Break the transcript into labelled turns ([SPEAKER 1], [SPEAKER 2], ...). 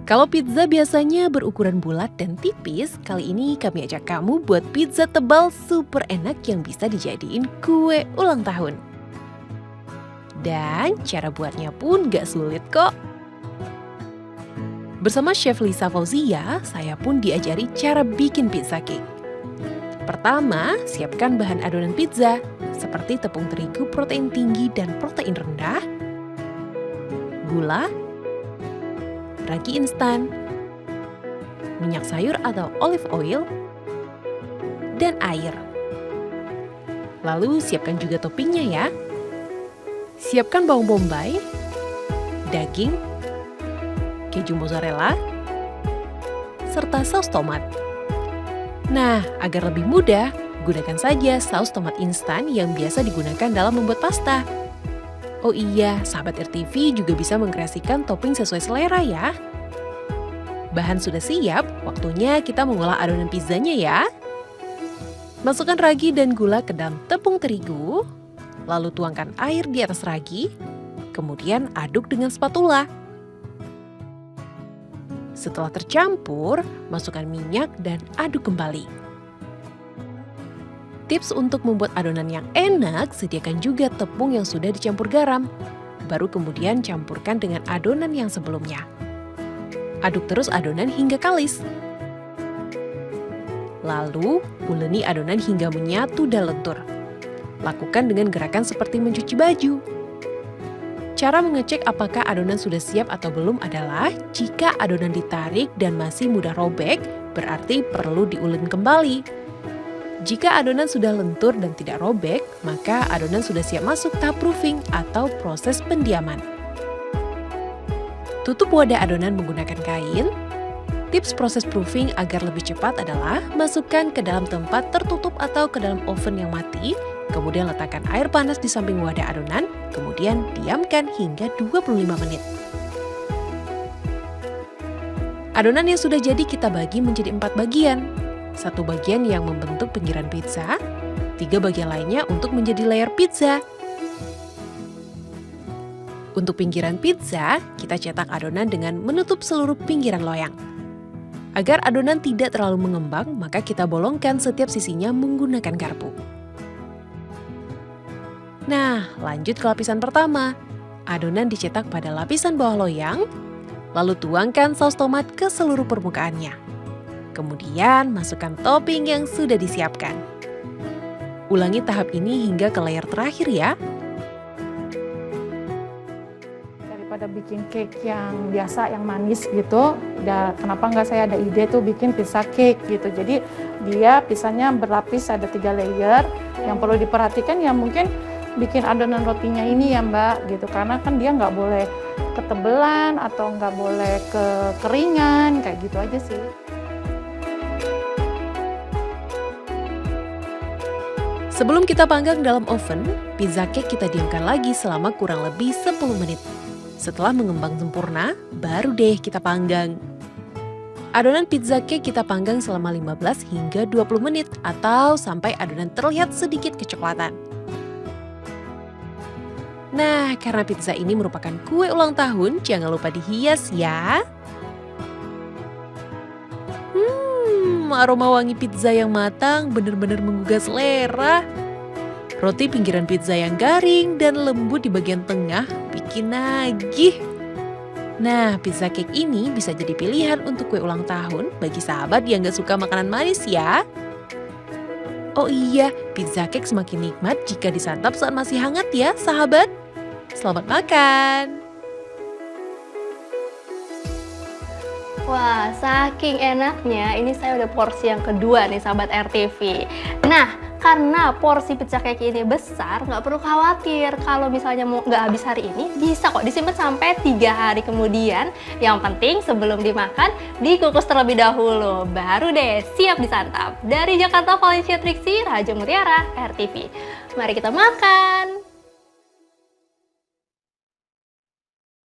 [SPEAKER 1] Kalau pizza biasanya berukuran bulat dan tipis, kali ini kami ajak kamu buat pizza tebal super enak yang bisa dijadiin kue ulang tahun. Dan cara buatnya pun gak sulit kok. Bersama Chef Lisa Fauzia, saya pun diajari cara bikin pizza cake. Pertama, siapkan bahan adonan pizza, seperti tepung terigu protein tinggi dan protein rendah, gula, ragi instan, minyak sayur atau olive oil, dan air. Lalu siapkan juga toppingnya ya. Siapkan bawang bombay, daging, keju mozzarella, serta saus tomat. Nah, agar lebih mudah, gunakan saja saus tomat instan yang biasa digunakan dalam membuat pasta. Oh iya, sahabat RTV juga bisa mengkreasikan topping sesuai selera ya. Bahan sudah siap, waktunya kita mengolah adonan pizzanya ya. Masukkan ragi dan gula ke dalam tepung terigu, lalu tuangkan air di atas ragi, kemudian aduk dengan spatula. Setelah tercampur, masukkan minyak dan aduk kembali. Tips untuk membuat adonan yang enak, sediakan juga tepung yang sudah dicampur garam. Baru kemudian campurkan dengan adonan yang sebelumnya. Aduk terus adonan hingga kalis. Lalu, uleni adonan hingga menyatu dan lentur. Lakukan dengan gerakan seperti mencuci baju. Cara mengecek apakah adonan sudah siap atau belum adalah jika adonan ditarik dan masih mudah robek, berarti perlu diuleni kembali. Jika adonan sudah lentur dan tidak robek, maka adonan sudah siap masuk tahap proofing atau proses pendiaman. Tutup wadah adonan menggunakan kain. Tips proses proofing agar lebih cepat adalah masukkan ke dalam tempat tertutup atau ke dalam oven yang mati, kemudian letakkan air panas di samping wadah adonan, kemudian diamkan hingga 25 menit. Adonan yang sudah jadi kita bagi menjadi 4 bagian. 1 bagian yang membentuk pinggiran pizza, 3 bagian lainnya untuk menjadi layer pizza. Untuk pinggiran pizza, kita cetak adonan dengan menutup seluruh pinggiran loyang. Agar adonan tidak terlalu mengembang, maka kita bolongkan setiap sisinya menggunakan garpu. Nah, lanjut ke lapisan pertama. Adonan dicetak pada lapisan bawah loyang, lalu tuangkan saus tomat ke seluruh permukaannya. Kemudian masukkan topping yang sudah disiapkan. Ulangi tahap ini hingga ke layer terakhir ya.
[SPEAKER 2] Daripada bikin cake yang biasa, yang manis gitu, kenapa nggak saya ada ide tuh bikin pizza cake gitu. Jadi dia pizzanya berlapis, ada 3 layer. Yang perlu diperhatikan ya mungkin bikin adonan rotinya ini ya Mbak gitu, karena kan dia nggak boleh ketebelan atau nggak boleh kekeringan, kayak gitu aja sih.
[SPEAKER 1] Sebelum kita panggang dalam oven, pizza cake kita diamkan lagi selama kurang lebih 10 menit. Setelah mengembang sempurna, baru deh kita panggang. Adonan pizza cake kita panggang selama 15 hingga 20 menit atau sampai adonan terlihat sedikit kecoklatan. Nah, karena pizza ini merupakan kue ulang tahun, jangan lupa dihias ya. Aroma wangi pizza yang matang benar-benar menggugah selera. Roti pinggiran pizza yang garing dan lembut di bagian tengah bikin nagih. Nah, pizza cake ini bisa jadi pilihan untuk kue ulang tahun bagi sahabat yang gak suka makanan manis ya. Oh iya, pizza cake semakin nikmat jika disantap saat masih hangat ya sahabat. Selamat makan!
[SPEAKER 3] Wah, saking enaknya, ini saya udah porsi yang kedua nih sahabat RTV. Nah, karena porsi pizza cake ini besar, nggak perlu khawatir. Kalau misalnya mau nggak habis hari ini, bisa kok disimpan sampai 3 hari kemudian. Yang penting sebelum dimakan, dikukus terlebih dahulu. Baru deh, siap disantap. Dari Jakarta, Valencia Triksi, Raja Mutiara, RTV. Mari kita makan!